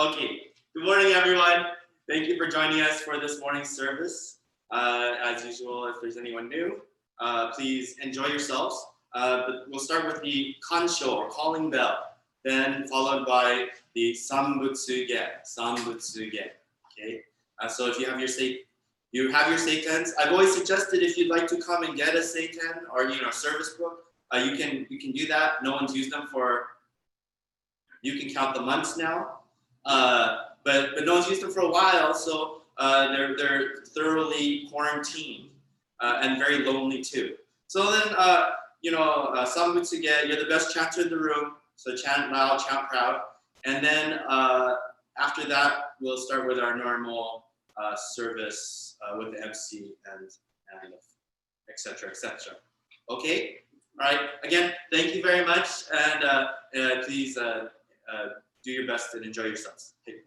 Okay, good morning everyone. Thank you for joining us for this morning's service. As usual, if there's anyone new, please enjoy yourselves. But we'll start with the Kansho or calling bell, then followed by the Butsu Ge. Okay, so if you have your seikens. I've always suggested if you'd like to come and get a seiken or service book, you can do that. No one's used them for. You can count the months now. But no one's used them for a while, so they're thoroughly quarantined and very lonely too. So then, Sambutsu Ge, you're the best chanter in the room, so chant loud, chant proud. And then after that, we'll start with our normal service with the MC and etc. etc. Okay? All right. Again, thank you very much, and please do your best and enjoy yourselves. Okay.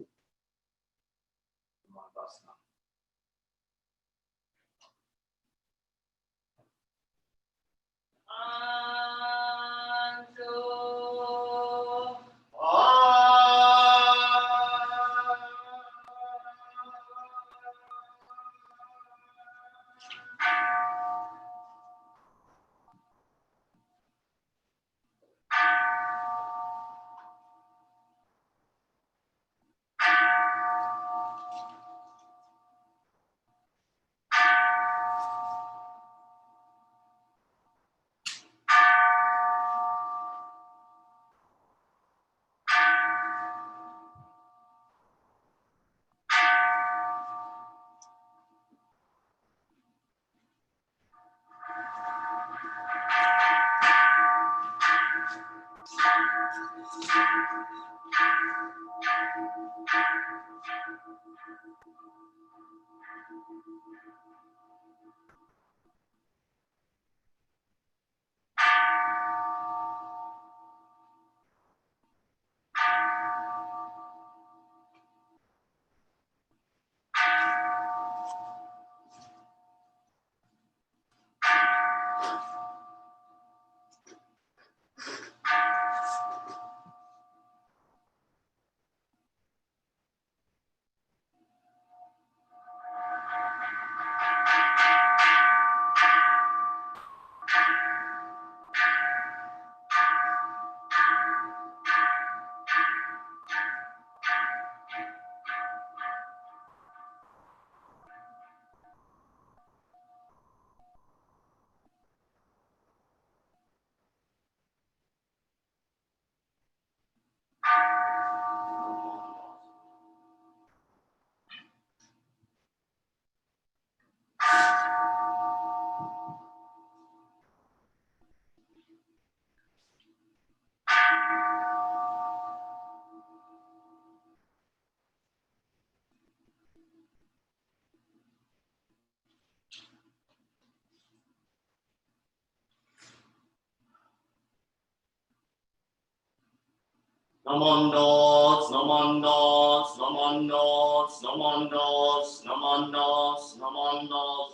Namondos, namondos, namondos, namondos, namondos, namondos,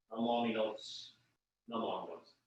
namondos, namondos, namondos.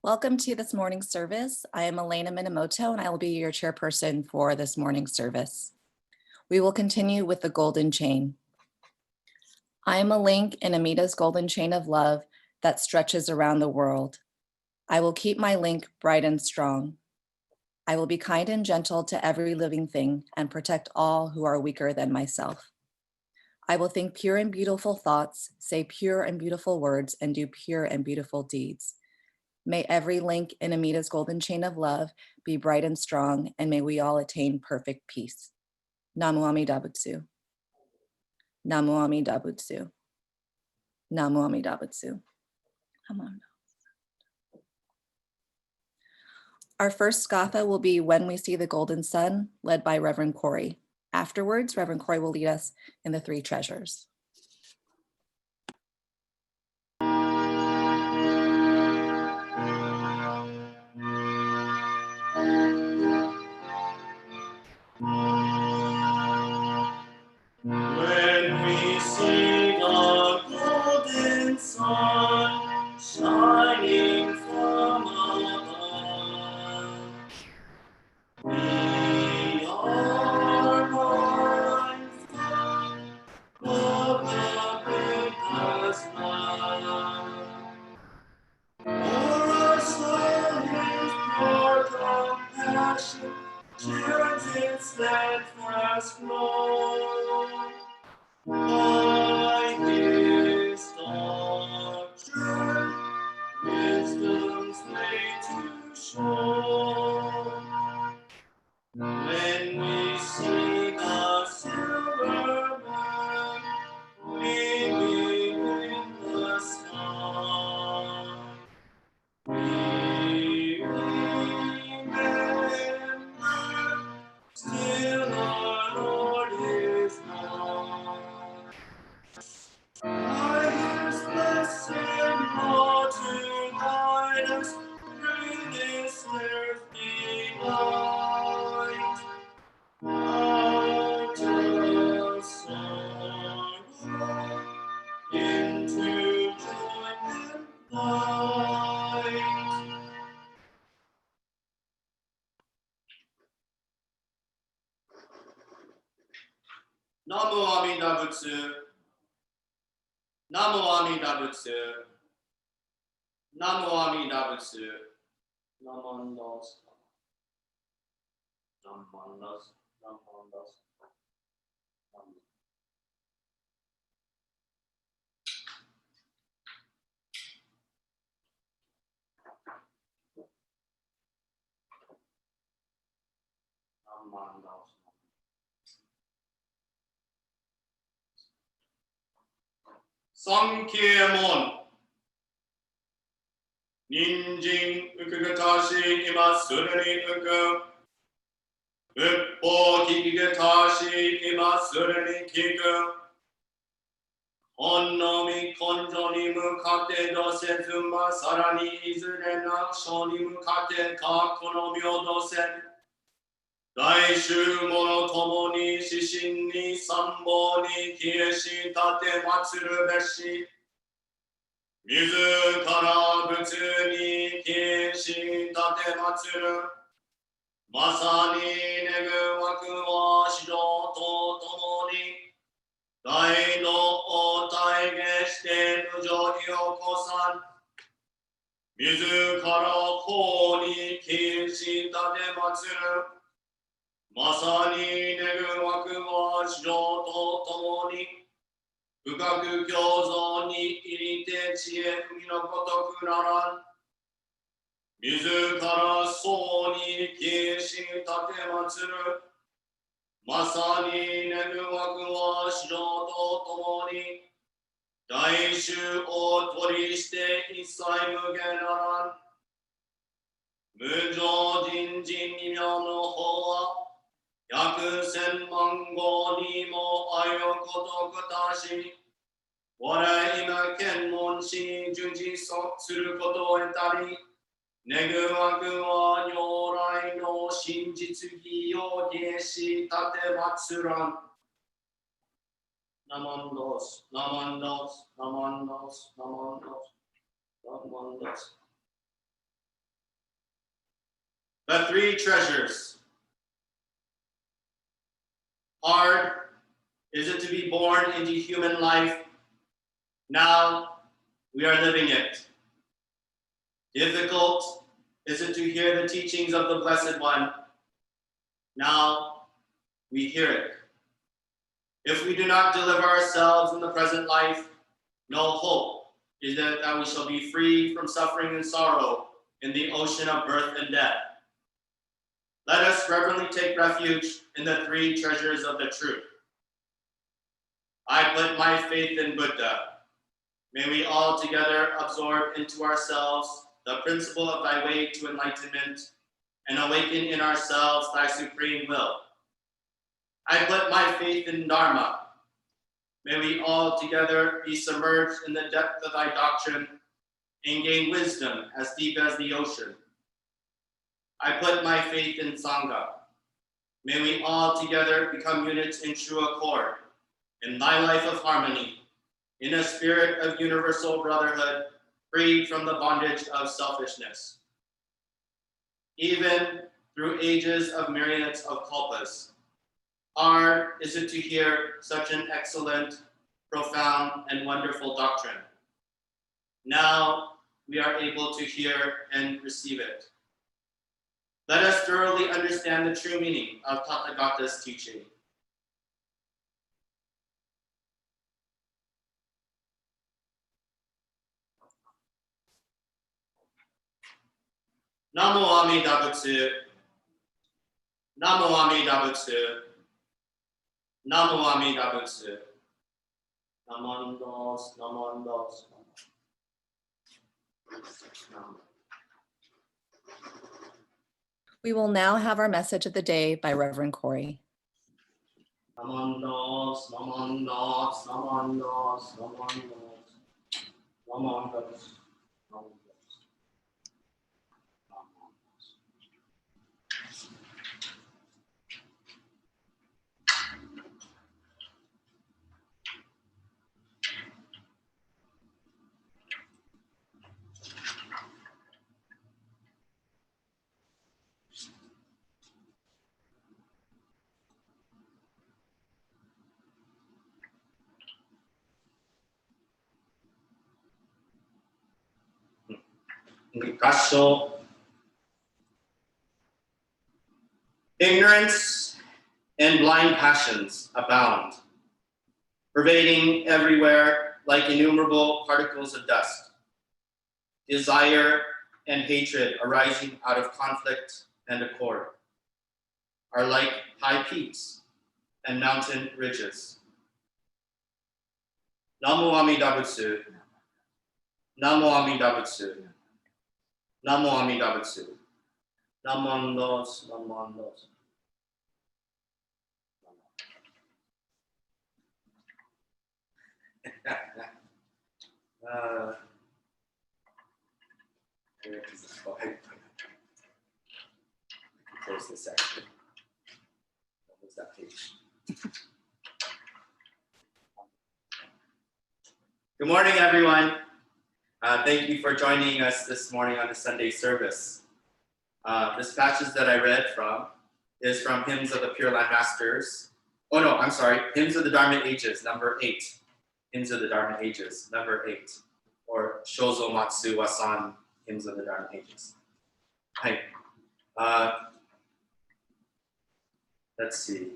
Welcome to this morning's service. I am Elena Minamoto and I will be your chairperson for this morning's service. We will continue with the golden chain. I am a link in Amita's golden chain of love that stretches around the world. I will keep my link bright and strong. I will be kind and gentle to every living thing and protect all who are weaker than myself. I will think pure and beautiful thoughts, say pure and beautiful words, and do pure and beautiful deeds. May every link in Amita's golden chain of love be bright and strong, and may we all attain perfect peace. Namu Amida Butsu. Namu Amida Butsu. Namu Amida Butsu. Our first Gatha will be When We See the Golden Sun, led by Reverend Corey. Afterwards, Reverend Corey will lead us in the three treasures. When we see the golden sun shining from above, we are mindful of the Buddha's love. For our soul is pure compassion, turns its steadfast flow. By his doctrine, wisdom's way to show. When we see the silver moon beaming in the sky, we remember still our Lord is nigh. By his blessed law to guide us through this earthly light, out of sorrow into joy and light. Namu Amida Butsu. Namu Amida Butsu. Namu Amida Butsu. Namandas. Namandas. Namandas. Namandas. Sankyemon. Ninjin ukugatashi imasurani uku. Uppo kikigatashi imasurani kiku. Honnomi konjo ni mukate dosetsuma sarani izure naksho ni mukate kako no myo dosen. 来衆者ともに指針に参謀に消えし立て祀るべし。自ら仏に消えし立て祀る。まさに願わくは指導とともに、大道を体現して無常に起こさん。自ら法に消えし立て祀る。まさに願わくは指導とともに、深く教蔵に入りて知恵海のごとくならん。自ら僧に消えし立て祀る。まさに願わくは指導とともに、大衆を取りして一切無限ならん。無常人人二名の法は、約千万号にもあよことくたし、我今検問しに順次することを得たり、願わくは如来の真実義を下し立て祀らん。ナマンドス、ナマンドス、ナマンドス、ナマンドス、ナマンドス。The three treasures. Hard is it to be born into human life? Now we are living it. Difficult is it to hear the teachings of the Blessed One? Now we hear it. If we do not deliver ourselves in the present life, no hope is that we shall be free from suffering and sorrow in the ocean of birth and death. Let us reverently take refuge in the three treasures of the truth. I put my faith in Buddha. May we all together absorb into ourselves the principle of thy way to enlightenment and awaken in ourselves thy supreme will. I put my faith in Dharma. May we all together be submerged in the depth of thy doctrine and gain wisdom as deep as the ocean. I put my faith in Sangha. May we all together become units in true accord, in thy life of harmony, in a spirit of universal brotherhood, freed from the bondage of selfishness. Even through ages of myriads of kalpas, hard is it to hear such an excellent, profound, and wonderful doctrine. Now we are able to hear and receive it. Let us thoroughly understand the true meaning of Tathagata's teaching. Namo Amida Butsu. Namo Amida Butsu. Namo Amida Butsu. Namandos, namandos. We will now have our message of the day by Reverend Corey. Namandos, namandos, namandos, namandos. Namandos. Kansho. Ignorance and blind passions abound, pervading everywhere like innumerable particles of dust. Desire and hatred arising out of conflict and accord are like high peaks and mountain ridges. Namo Amida Butsu. Namo Amida Butsu. Namo Amida Butsu. Namandos, namandos. Close this section. Good morning, everyone. Thank you for joining us this morning on the Sunday service. This passage that I read from is from Hymns of the Pure Land Masters. Oh no, I'm sorry, Hymns of the Dharma Ages, number 8. Hymns of the Dharma Ages, number 8. Or Shozo Matsu Wasan, Hymns of the Dharma Ages. Hi. Let's see.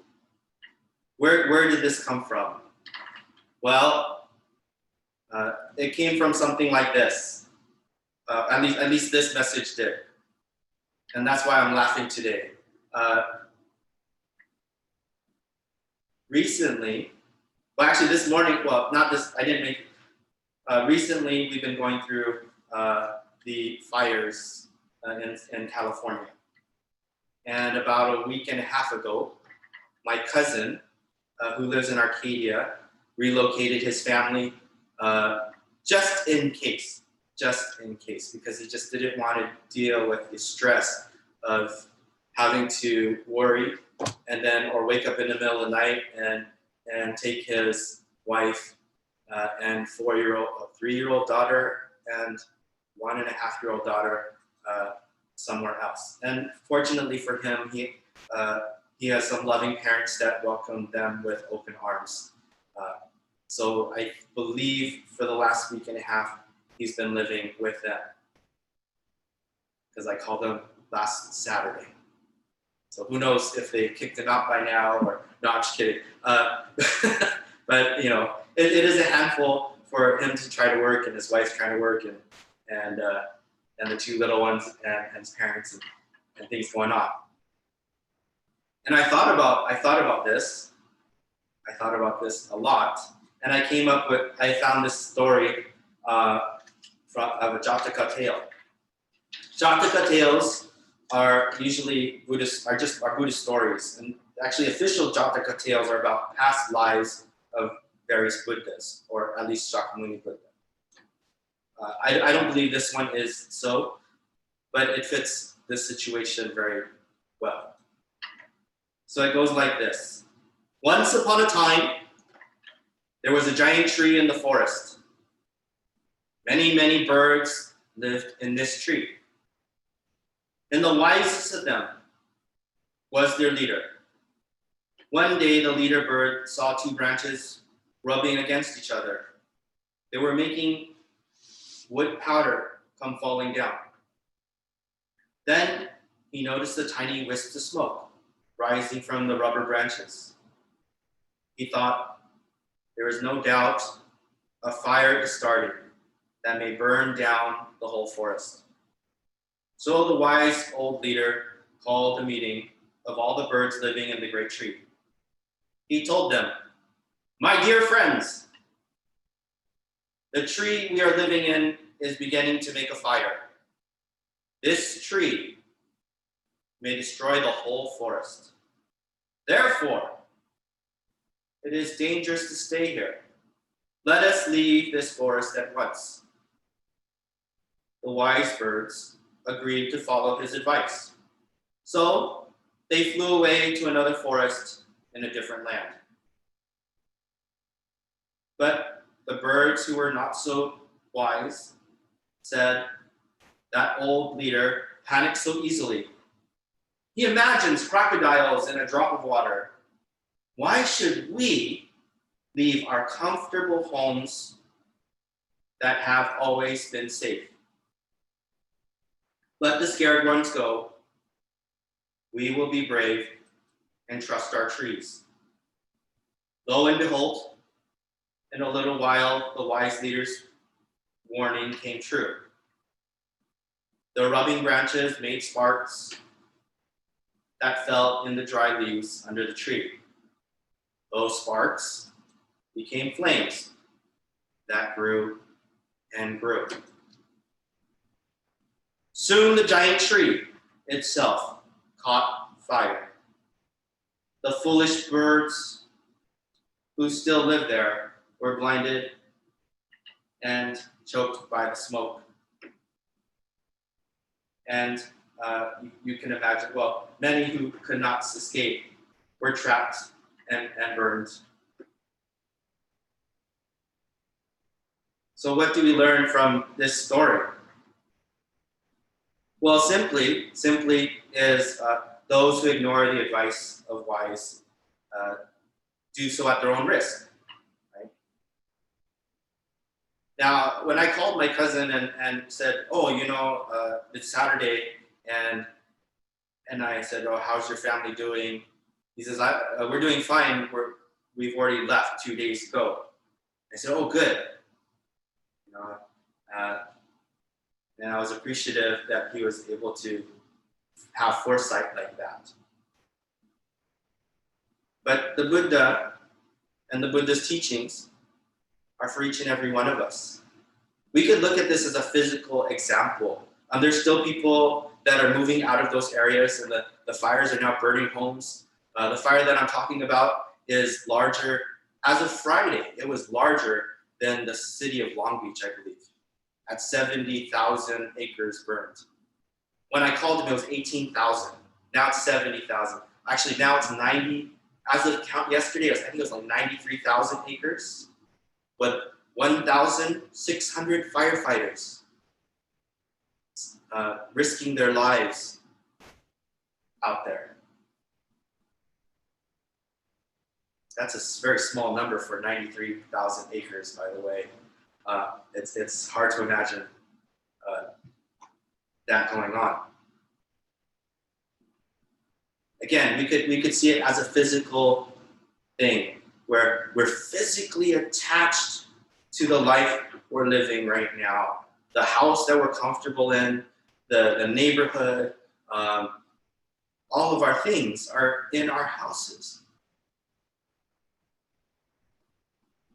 Where did this come from? Well, it came from something like this. At least this message did. And that's why I'm laughing today. Recently, well, actually this morning, well, not this, I didn't make it. Recently, we've been going through the fires in California. And about a week and a half ago, my cousin, who lives in Arcadia, relocated his family just in case, because he just didn't want to deal with the stress of having to worry and then, or wake up in the middle of the night and take his wife and 3-year-old daughter and 1.5-year-old daughter somewhere else. And fortunately for him, he has some loving parents that welcome them with open arms. So I believe for the last week and a half, he's been living with them. Because I called him last Saturday. So who knows if they kicked him out by now or, no, I'm just kidding. But you know, it is a handful for him to try to work and his wife's trying to work and the 2 little ones and his parents and things going on. And I thought about this. I thought about this a lot. And I found this story of a Jataka tale. Jataka tales are usually Buddhist stories. And actually official Jataka tales are about past lives of various Buddhas, or at least Shakyamuni Buddha. I don't believe this one is so, but it fits this situation very well. So it goes like this. Once upon a time, there was a giant tree in the forest. Many, many birds lived in this tree. And the wisest of them was their leader. One day, the leader bird saw 2 branches rubbing against each other. They were making wood powder come falling down. Then he noticed the tiny wisps of smoke rising from the rubber branches. He thought, there is no doubt a fire is starting that may burn down the whole forest. So the wise old leader called a meeting of all the birds living in the great tree. He told them, my dear friends, the tree we are living in is beginning to make a fire. This tree may destroy the whole forest. Therefore, it is dangerous to stay here. Let us leave this forest at once. The wise birds agreed to follow his advice. So they flew away to another forest in a different land. But the birds who were not so wise said, that old leader panicked so easily. He imagines crocodiles in a drop of water. Why should we leave our comfortable homes that have always been safe? Let the scared ones go. We will be brave and trust our trees. Lo and behold, in a little while, the wise leader's warning came true. The rubbing branches made sparks that fell in the dry leaves under the tree. Those sparks became flames that grew and grew. Soon the giant tree itself caught fire. The foolish birds who still lived there were blinded and choked by the smoke. And you can imagine, well, many who could not escape were trapped and burned. So what do we learn from this story? Well, simply is those who ignore the advice of wise do so at their own risk. Right? Now, when I called my cousin and said, "Oh, it's Saturday," and I said, "Oh, how's your family doing?" He says, "We're doing fine. We've already left 2 days ago." I said, "Oh, good." And I was appreciative that he was able to have foresight like that. But the Buddha and the Buddha's teachings are for each and every one of us. We could look at this as a physical example. There's still people that are moving out of those areas, and the fires are now burning homes. The fire that I'm talking about is larger. As of Friday, it was larger than the city of Long Beach, I believe, at 70,000 acres burned. When I called him, it was 18,000. Now it's 70,000. Actually, now it's 90. As of count yesterday, I think it was like 93,000 acres, with 1,600 firefighters risking their lives out there. That's a very small number for 93,000 acres, by the way. It's hard to imagine that going on. Again, we could see it as a physical thing where we're physically attached to the life we're living right now, the house that we're comfortable in, the neighborhood, all of our things are in our houses.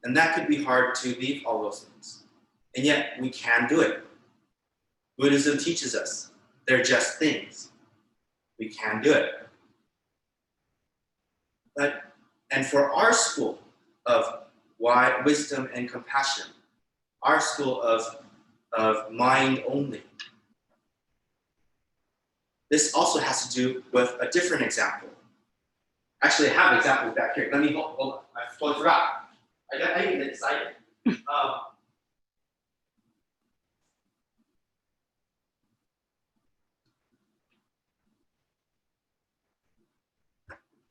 And that could be hard to leave all those things. And yet we can do it. Buddhism teaches us they're just things. We can do it. And for our school of wisdom and compassion, our school of mind only, this also has to do with a different example. Actually, I have examples back here. Let me hold on. I totally forgot. I get excited.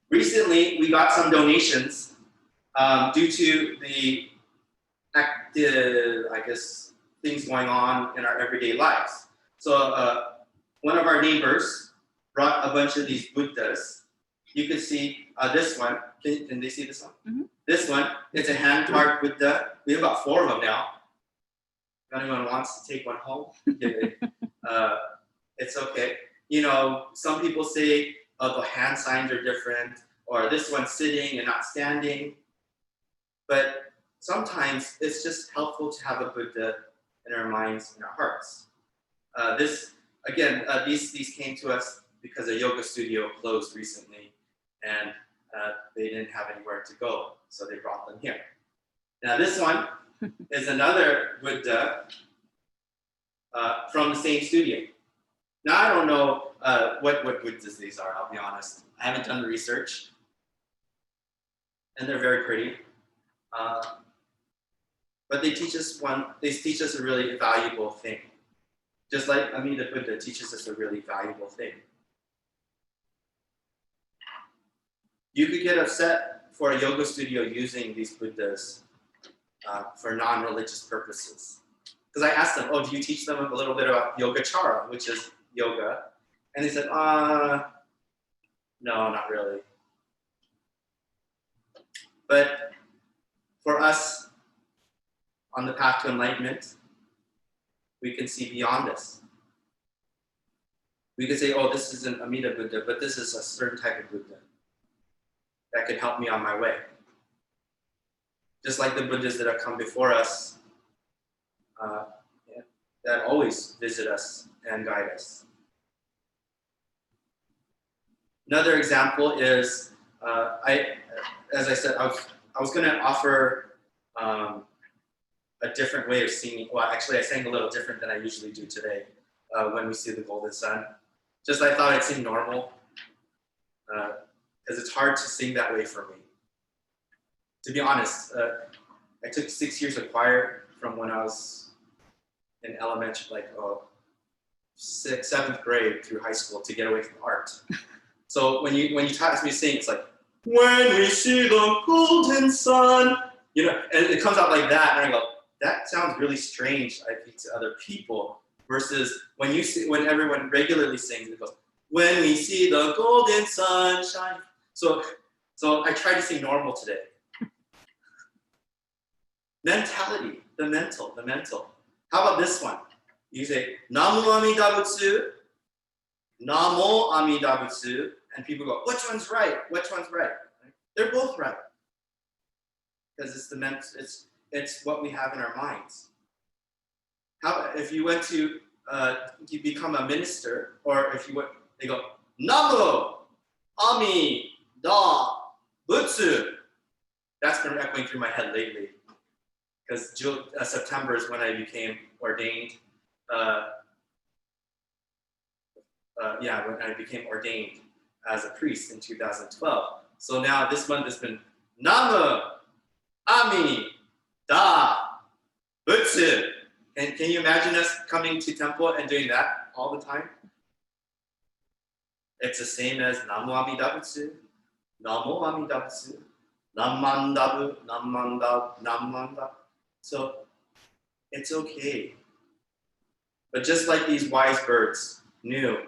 Recently, we got some donations due to the I guess, things going on in our everyday lives. So one of our neighbors brought a bunch of these Buddhas. You can see this one. Can they see this one? Mm-hmm. This one, it's a hand-carved Buddha. We have about 4 of them now. If anyone wants to take one home, it's okay. Some people say the hand signs are different, or this one's sitting and not standing. But sometimes it's just helpful to have a Buddha in our minds and our hearts. These came to us because a yoga studio closed recently, and they didn't have anywhere to go, so they brought them here. Now this one is another Buddha from the same studio. Now I don't know what Buddhas these are, I'll be honest. I haven't done the research. And they're very pretty. But they teach us a really valuable thing. Just like Amida Buddha teaches us a really valuable thing. You could get upset for a yoga studio using these Buddhas for non-religious purposes. Because I asked them, do you teach them a little bit about yogacara, which is yoga? And they said, no, not really. But for us, on the path to enlightenment, we can see beyond this. We could say, this isn't Amida Buddha, but this is a certain type of Buddha that could help me on my way. Just like the Buddhas that have come before us, that always visit us and guide us. Another example is, as I said, I was going to offer a different way of singing. Well, actually, I sang a little different than I usually do today when we see the golden sun. Just I thought I'd sing normal because it's hard to sing that way for me. To be honest, I took 6 years of choir from when I was in elementary, like 6th, 7th grade through high school to get away from art. So when you ask me to sing, it's like, when we see the golden sun, you know, and it comes out like that, and I go, that sounds really strange, I think, to other people. Versus when everyone regularly sings, it goes, when we see the golden sun shine. So I tried to sing normal today. Mentality, the mental. How about this one? You say, Namu Amida Butsu, Namo Amida Butsu, and people go, which one's right? They're both right. Because it's what we have in our minds. How if you went to you become a minister, or if you went, they go, Namu Amida Butsu. That's been echoing through my head lately. Because September is when I became ordained. When I became ordained as a priest in 2012. So now this month has been Namu Ami Da Butsu. And can you imagine us coming to temple and doing that all the time? It's the same as Namu Ami Da Butsu, Namu Ami Da Butsu, Nammandabu, Nammanda. So it's okay. But just like these wise birds knew,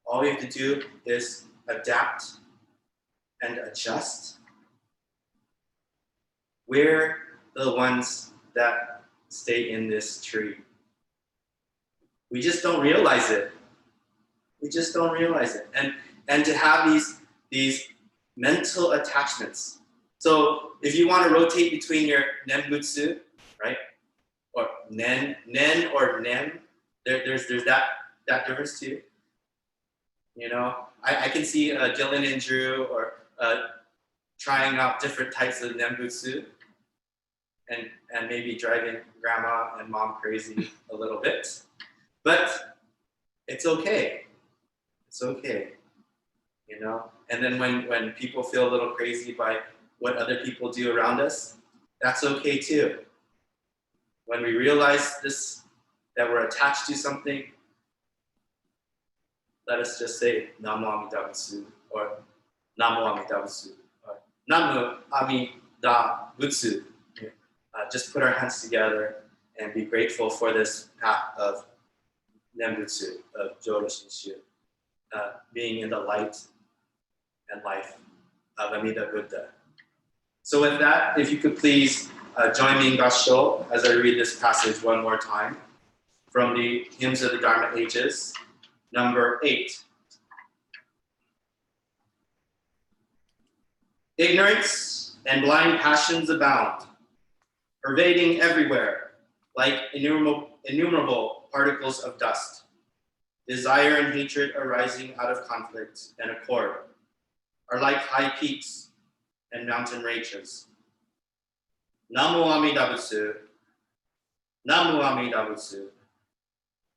all we have to do is adapt and adjust. We're the ones that stay in this tree. We just don't realize it. And to have these mental attachments. So if you want to rotate between your nenbutsu, right? Or nen or nen, there's that difference too. You know, I can see Dylan and Drew or trying out different types of nenbutsu and maybe driving grandma and mom crazy a little bit. But it's okay. You know? And then when people feel a little crazy by what other people do around us, that's okay too. When we realize this, that we're attached to something, let us just say Namu Amida Butsu or Namu Amida Butsu or Namu Amida Butsu. Just put our hands together and be grateful for this path of Nembutsu, of Jodo Shinshu, being in the light and life of Amida Buddha. So with that, if you could please join me in Gassho as I read this passage one more time from the Hymns of the Dharma Ages, number 8. Ignorance and blind passions abound, pervading everywhere like innumerable particles of dust. Desire and hatred arising out of conflict and accord are like high peaks and mountain ranges. Namu Amida Butsu, Namu Amida Butsu,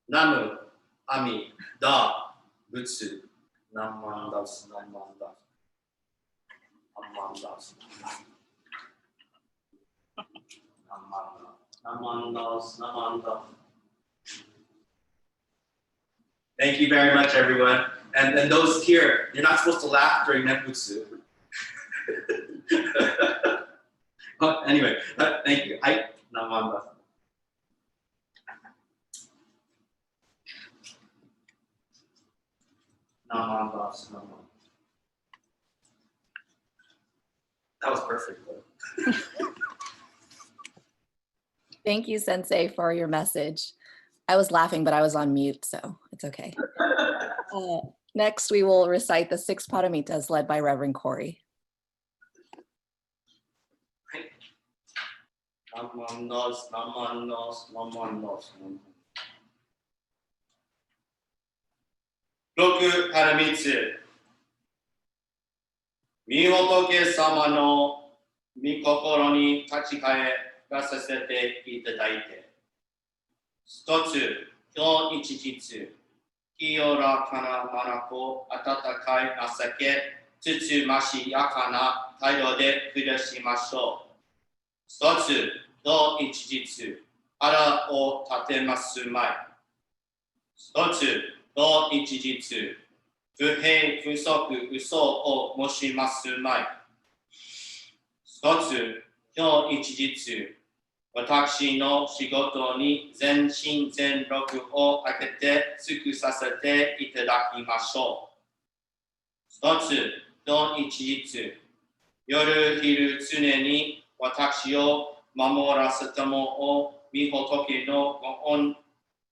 Namu Amida Butsu, Namandas, Namandas, Namandas, Namandas, Namandas. Thank you very much, everyone. And those here, you're not supposed to laugh during Nembutsu. Anyway, thank you. Namanda. That was perfect, though. Thank you, Sensei, for your message. I was laughing, but I was on mute, so it's okay. Next, we will recite the 6 Paramitas led by Reverend Corey. Namandas, namandas, namandas. 6パラミツ。御仏様の御心に立ち返らさせていただいて、一つ、今日一日、清らかな眼、温かい情け、つつましやかな態度で下しましょう。一つ、同一日腹を立てますまい。一つ同一日不平不足嘘を申しますまい。一つ今日一日私の仕事に全身全力をかけて尽くさせていただきましょう。一つの一日、夜昼常に私を守らせたもを御仏のご恩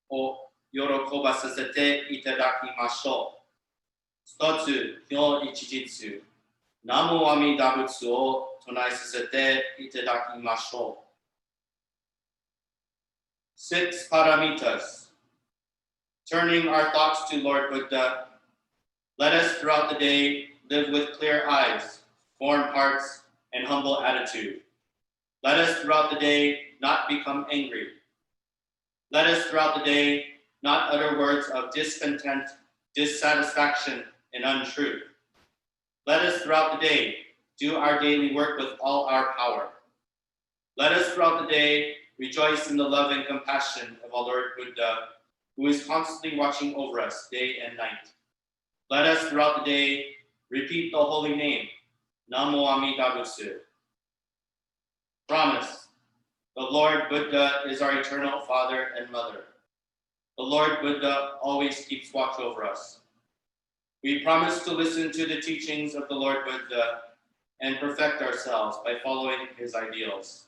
を喜ばさせていただきましょう。一つの一日、南無阿弥陀仏を唱えさせていただきましょう。Six Paramitas. Turning our thoughts to Lord Buddha, let us throughout the day live with clear eyes, warm hearts, and humble attitude. Let us throughout the day not become angry. Let us throughout the day not utter words of discontent, dissatisfaction, and untruth. Let us throughout the day do our daily work with all our power. Let us throughout the day rejoice in the love and compassion of our Lord Buddha, who is constantly watching over us day and night. Let us throughout the day repeat the holy name, Namo Amida Butsu. Promise, the Lord Buddha is our eternal Father and Mother. The Lord Buddha always keeps watch over us. We promise to listen to the teachings of the Lord Buddha and perfect ourselves by following his ideals.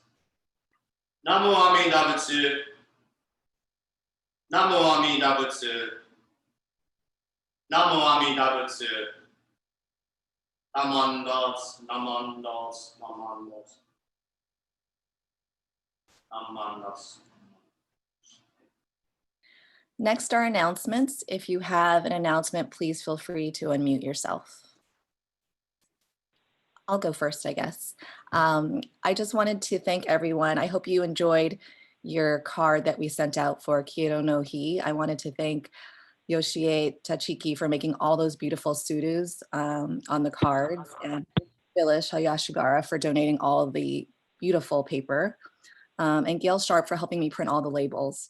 Namo Amida Butsu. Namo Amida Butsu. Namo Amida Butsu. Namandos, namandos, namandos. Namandos. Next are announcements. If you have an announcement, please feel free to unmute yourself. I'll go first, I guess. I just wanted to thank everyone. I hope you enjoyed your card that we sent out for Kiro no Hi. I wanted to thank Yoshie Tachiki for making all those beautiful surus on the cards, and Phyllis Hayashigara for donating all the beautiful paper, and Gail Sharp for helping me print all the labels,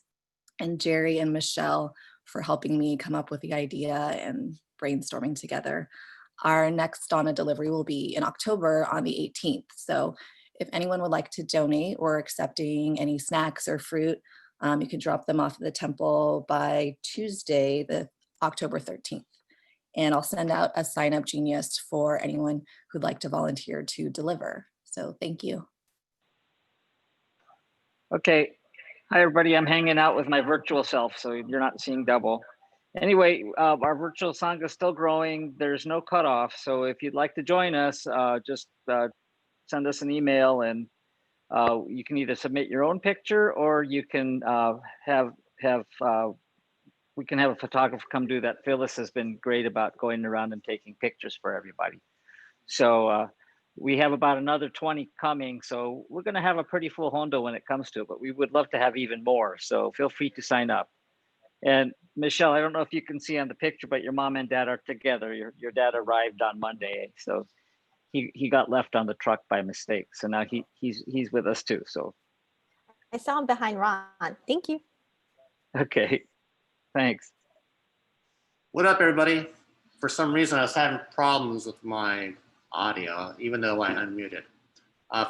and Jerry and Michelle for helping me come up with the idea and brainstorming together. Our next Donna delivery will be in October on the 18th. So if anyone would like to donate or accepting any snacks or fruit, you can drop them off at the temple by Tuesday, the October 13th. And I'll send out a sign-up genius for anyone who'd like to volunteer to deliver. So thank you. Okay. Hi, everybody. I'm hanging out with my virtual self, so you're not seeing double. Anyway, our virtual Sangha is still growing. There's no cutoff. So if you'd like to join us, just send us an email, and you can either submit your own picture, or you can we can have a photographer come do that. Phyllis has been great about going around and taking pictures for everybody. So we have about another 20 coming. So we're going to have a pretty full Hondo when it comes to it, but we would love to have even more. So feel free to sign up. And Michelle, I don't know if you can see on the picture, but your mom and dad are together. Your dad arrived on Monday, so he got left on the truck by mistake. So now he's with us too. So I saw him behind Ron. Thank you. okay, thanks. What up, everybody? For some reason, I was having problems with my audio, even though I unmuted.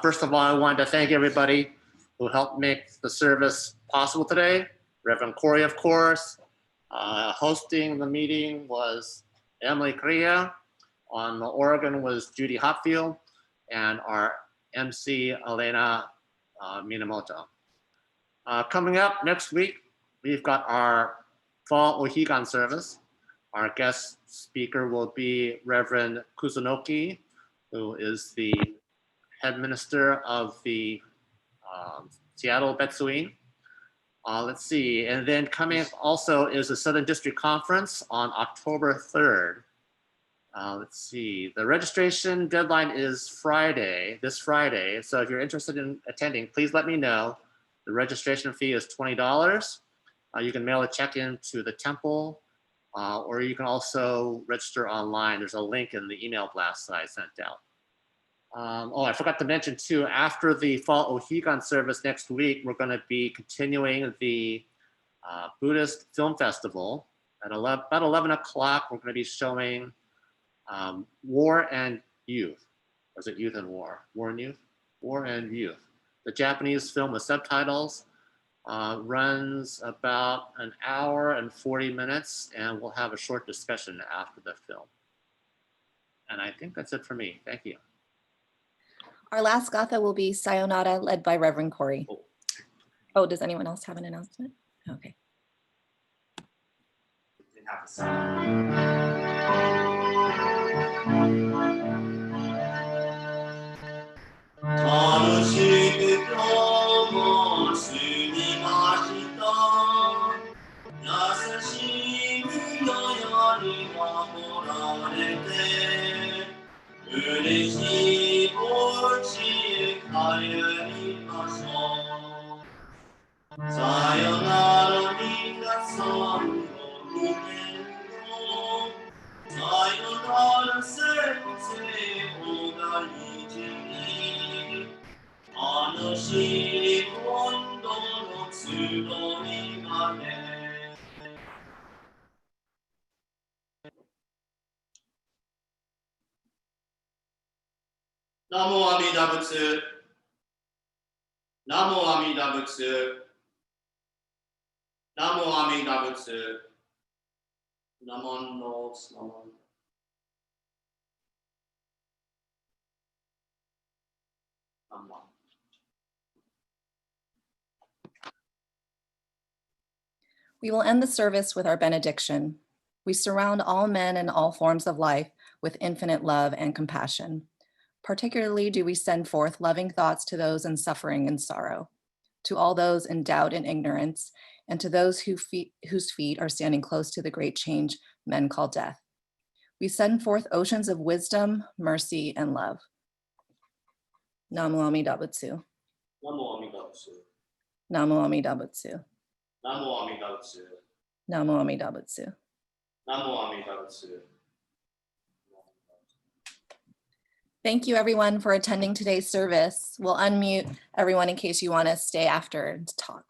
First of all, I wanted to thank everybody who helped make the service possible today. Reverend Corey, of course. Hosting the meeting was Emily Korea. On the organ was Judy Hopfield, and our MC, Elena Minamoto. Coming up next week, we've got our Fall Ohigan service. Our guest speaker will be Reverend Kusunoki, who is the head minister of the Seattle Betsuin. Let's see, and then coming up also is the Southern District Conference on October 3rd. Let's see, the registration deadline is this Friday. So if you're interested in attending, please let me know. The registration fee is $20. You can mail a check in to the temple, or you can also register online. There's a link in the email blast that I sent out. I forgot to mention too, after the fall Ohigan service next week, we're going to be continuing the Buddhist Film Festival. At about 11 o'clock, we're going to be showing War and Youth. Or is it Youth and War? War and Youth? War and Youth. The Japanese film with subtitles runs about an hour and 40 minutes, and we'll have a short discussion after the film. And I think that's it for me. Thank you. Our last Gatha will be Sayonara, led by Reverend Corey. Oh, does anyone else have an announcement? Okay. Didn't have to say. 楽しく今日も過ぎました優しい無よに守られて嬉しいお家へ帰りましょうさよなら皆さんごきげんようさよなら先生お大事にあの日今度の集いまでナモ阿弥陀仏ナモ阿弥陀仏ナモ阿弥陀仏ナモンノースナモン We will end the service with our benediction. We surround all men and all forms of life with infinite love and compassion. Particularly do we send forth loving thoughts to those in suffering and sorrow, to all those in doubt and ignorance, and to those whose feet are standing close to the great change men call death. We send forth oceans of wisdom, mercy, and love. Namo Amida Butsu. Namo Amida Butsu. Namo Amida Butsu. Namo Amida Butsu. Namo Amida Butsu. Namo Amida Butsu. Thank you everyone for attending today's service. We'll unmute everyone in case you want to stay after and talk.